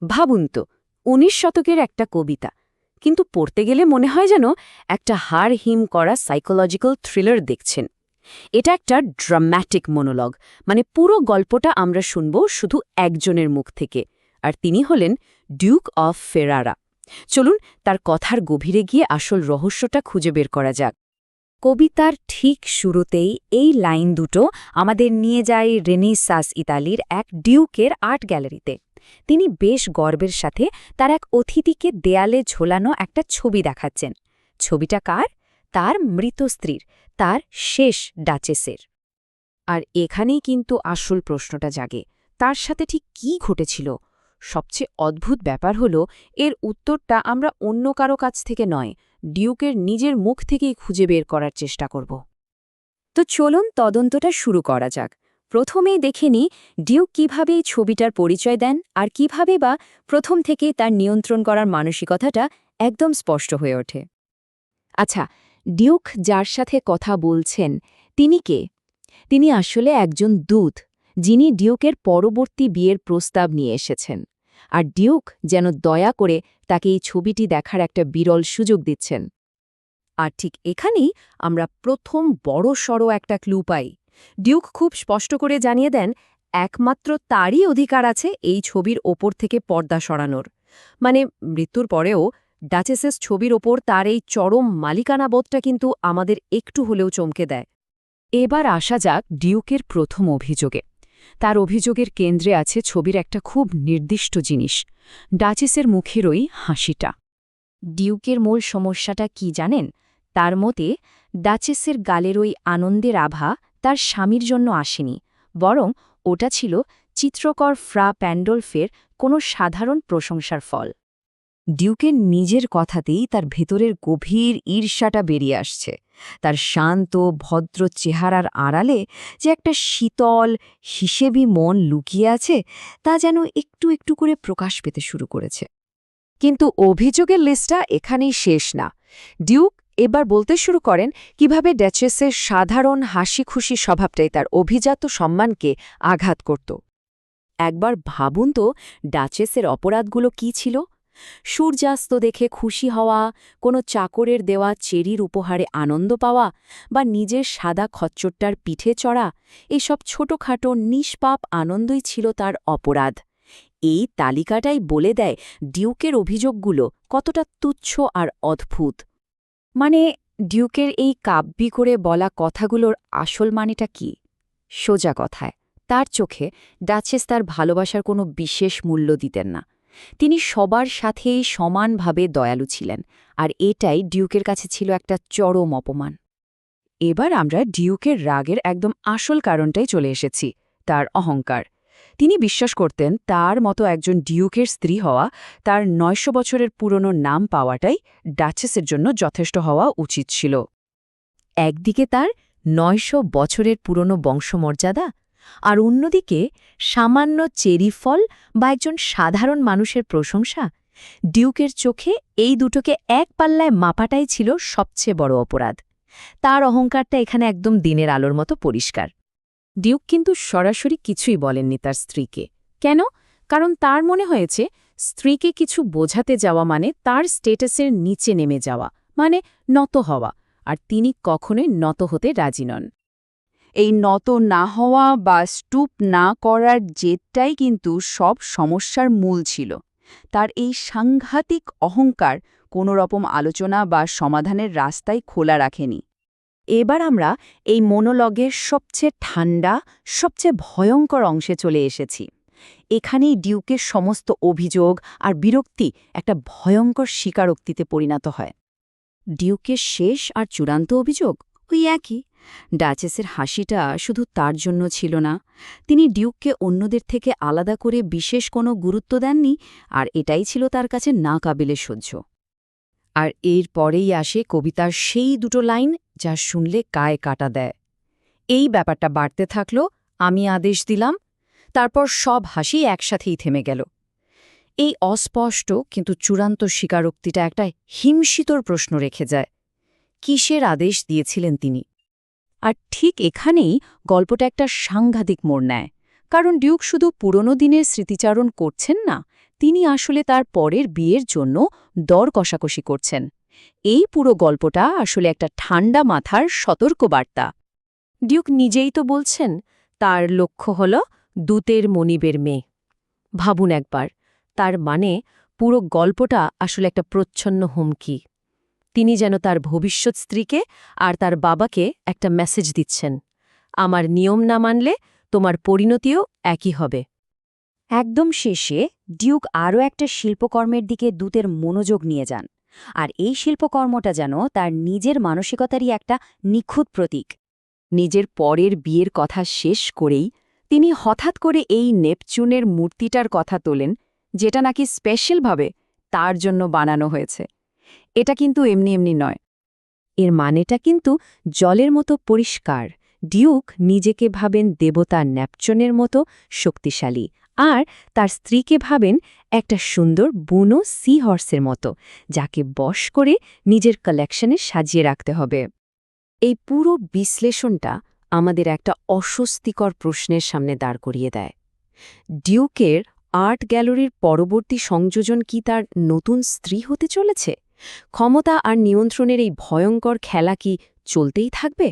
ভাবুন তো ১৯ শতকের একটা কবিতা, কিন্তু পড়তে গেলে মনে হয় যেন একটা হাড় হিম করা সাইকোলজিক্যাল থ্রিলার দেখছেন। এটা একটা ড্রামাটিক মনোলগ, মানে পুরো গল্পটা আমরা শুনব শুধু একজনের মুখ থেকে, আর তিনি হলেন ডিউক অফ ফেরারা। চলুন তার কথার গভীরে গিয়ে আসল রহস্যটা খুঁজে বের করা যাক। কবিতার ঠিক শুরুতেই এই লাইন দুটো আমাদের নিয়ে যায় রেনেসাঁস ইতালির এক ডিউকের আর্ট গ্যালারিতে। তিনি বেশ গর্বের সাথে তার এক অতিথিকে দেয়ালে ঝোলানো একটা ছবি দেখাচ্ছেন। ছবিটা কার? তার মৃত স্ত্রীর, তার শেষ ডাচেসের। আর এখানেই কিন্তু আসল প্রশ্নটা জাগে, তার সাথে ঠিক কী ঘটেছিল? সবচেয়ে অদ্ভুত ব্যাপার হলো এর উত্তরটা আমরা অন্য কারো কাছ থেকে নয়, ডিউকের নিজের মুখ থেকেই খুঁজে বের করার চেষ্টা করব। তো চলুন তদন্তটা শুরু করা যাক। প্রথমেই দেখে নিই ডিউক কীভাবে এই ছবিটার পরিচয় দেন, আর কিভাবে বা প্রথম থেকেই তার নিয়ন্ত্রণ করার মানসিকতাটা একদম স্পষ্ট হয়ে ওঠে। আচ্ছা, ডিউক যার সাথে কথা বলছেন তিনি কে? তিনি আসলে একজন দূত, যিনি ডিউকের পরবর্তী বিয়ের প্রস্তাব নিয়ে এসেছেন। আর ডিউক যেন দয়া করে তাকে এই ছবিটি দেখার একটা বিরল সুযোগ দিচ্ছেন। আর ঠিক এখানেই আমরা প্রথম বড়সড় একটা ক্লু পাই। ডিউক খুব স্পষ্ট করে জানিয়ে দেন একমাত্র তারই অধিকার আছে এই ছবির ওপর থেকে পর্দা সরানোর। মানে মৃত্যুর পরেও ডাচেসেস ছবির ওপর তার এই চরম মালিকানাবোধটা কিন্তু আমাদের একটু হলেও চমকে দেয়। এবার আসা যাক ডিউকের প্রথম অভিযোগে। তার অভিযোগের কেন্দ্রে আছে ছবির একটা খুব নির্দিষ্ট জিনিস, ডাচেসের মুখের ওই হাসিটা। ডিউকের মূল সমস্যাটা কি জানেন? তার মতে ডাচেসের গালের ওই আনন্দের আভা তার স্বামীর জন্য আসেনি, বরং ওটা ছিল চিত্রকর ফ্রা প্যান্ডলফের কোনো সাধারণ প্রশংসার ফল। ডিউকের নিজের কথাতেই তার ভেতরের গভীর ঈর্ষাটা বেরিয়ে আসছে। তার শান্ত ভদ্র চেহারার আড়ালে যে একটা শীতল হিসেবি মন লুকিয়ে আছে, তা যেন একটু একটু করে প্রকাশ পেতে শুরু করেছে। কিন্তু অভিযোগের লিস্টটা এখানেই শেষ না। ডিউক এবার বলতে শুরু করেন কিভাবে ডাচেসের সাধারণ হাসি খুশি স্বভাবটাই তার অভিজাত সম্মানকে আঘাত করত। একবার ভাবুন তো ডাচেসের অপরাধগুলো কি ছিল? সূর্যাস্ত দেখে খুশি হওয়া, কোনো চাকরের দেওয়া চেরির উপহারে আনন্দ পাওয়া, বা নিজের সাদা খচ্চরটার পিঠে চড়া, এসব ছোটখাটো নিষ্পাপ আনন্দই ছিল তার অপরাধ। এই তালিকাটাই বলে দেয় ডিউকের অভিযোগগুলো কতটা তুচ্ছ আর অদ্ভুত। মানে ডিউকের এই কাব্যি করে বলা কথাগুলোর আসল মানেটা কি? সোজা কথায়, তার চোখে ডাচেস তার ভালোবাসার কোনো বিশেষ মূল্য দিতেন না। তিনি সবার সাথেই সমানভাবে দয়ালু ছিলেন, আর এটাই ডিউকের কাছে ছিল একটা চরম অপমান। এবার আমরা ডিউকের রাগের একদম আসল কারণটাই চলে এসেছি, তার অহংকার। তিনি বিশ্বাস করতেন তার মতো একজন ডিউকের স্ত্রী হওয়া, তার ৯০০ বছরের পুরনো নাম পাওয়াটাই ডাচেসের জন্য যথেষ্ট হওয়া উচিত ছিল। একদিকে তার ৯০০ বছরের পুরনো বংশমর্যাদা, আর অন্যদিকে সামান্য চেরি ফল বা একজন সাধারণ মানুষের প্রশংসা। ডিউকের চোখে এই দুটোকে এক পাল্লায় মাপাটাই ছিল সবচেয়ে বড় অপরাধ। তার অহংকারটা এখানে একদম দিনের আলোর মতো পরিষ্কার। ডিউক কিন্তু সরাসরি কিছুই বলেননি তার স্ত্রীকে। কেন? কারণ তার মনে হয়েছে স্ত্রীকে কিছু বোঝাতে যাওয়া মানে তার স্টেটাসের নিচে নেমে যাওয়া, মানে নত হওয়া, আর তিনি কখনোই নত হতে রাজি নন। এই নত না হওয়া বা স্টুপ না করার জেদটাই কিন্তু সব সমস্যার মূল ছিল। তার এই সাংঘাতিক অহংকার কোনো রকম আলোচনা বা সমাধানের রাস্তাই খোলা রাখেনি। এবার আমরা এই মনোলগের সবচেয়ে ঠান্ডা, সবচেয়ে ভয়ঙ্কর অংশে চলে এসেছি। এখানেই ডিউকের সমস্ত অভিযোগ আর বিরক্তি একটা ভয়ঙ্কর স্বীকারোক্তিতে পরিণত হয়। ডিউকের শেষ আর চূড়ান্ত অভিযোগ ওই একই, ডাচেসের হাসিটা শুধু তার জন্য ছিল না। তিনি ডিউককে অন্যদের থেকে আলাদা করে বিশেষ কোনো গুরুত্ব দেননি, আর এটাই ছিল তার কাছে না কাবিলে সহ্য। আর এর পরেই আসে কবিতার সেই দুটো লাইন যা শুনলে গায়ে কাটা দেয়। এই ব্যাপারটা বাড়তে থাকল, আমি আদেশ দিলাম, তারপর সব হাসি একসাথেই থেমে গেল। এই অস্পষ্ট কিন্তু চূড়ান্ত স্বীকারোক্তিটা একটা হিমশীতল প্রশ্ন রেখে যায়। কিসের আদেশ দিয়েছিলেন তিনি? আর ঠিক এখানেই গল্পটা একটা সাংঘাতিক মোড় নেয়। কারণ ডিউক শুধু পুরনো দিনের স্মৃতিচারণ করছেন না, তিনি আসলে তার পরের বিয়ের জন্য দর কষাকষি করছেন। এই পুরো গল্পটা আসলে একটা ঠান্ডা মাথার সতর্কবার্তা। ডিউক নিজেই তো বলছেন তার লক্ষ্য হল দূতের মনিবের মেয়ে। ভাবুন একবার, তার মানে পুরো গল্পটা আসলে একটা প্রচ্ছন্ন হুমকি। তিনি যেন তার ভবিষ্যৎ স্ত্রীকে আর তার বাবাকে একটা মেসেজ দিচ্ছেন, আমার নিয়ম না মানলে তোমার পরিণতিও একই হবে। একদম শেষে ডিউক আরও একটা শিল্পকর্মের দিকে দূতের মনোযোগ নিয়ে যান, আর এই শিল্পকর্মটা যেন তার নিজের মানসিকতারই একটা নিখুঁত প্রতীক। নিজের পরের বিয়ের কথা শেষ করেই তিনি হঠাৎ করে এই নেপচুনের মূর্তিটার কথা তোলেন, যেটা নাকি স্পেশালভাবে তার জন্য বানানো হয়েছে। এটা কিন্তু এমনি এমনি নয়, এর মানেটা কিন্তু জলের মতো পরিষ্কার। ডিউক নিজেকে ভাবেন দেবতা নেপচুনের মতো শক্তিশালী, আর তার স্ত্রীকে ভাবেন একটা সুন্দর বুনো সি হর্সের মতো, যাকে বশ করে নিজের কালেকশনে সাজিয়ে রাখতে হবে। এই পুরো বিশ্লেষণটা আমাদের একটা অস্বস্তিকর প্রশ্নের সামনে দাঁড় করিয়ে দেয়। ডিউকের আর্ট গ্যালারির পরবর্তী সংযোজন কি তার নতুন স্ত্রী হতে চলেছে? ক্ষমতা আর নিয়ন্ত্রণের এই ভয়ঙ্কর খেলা কি চলতেই থাকবে?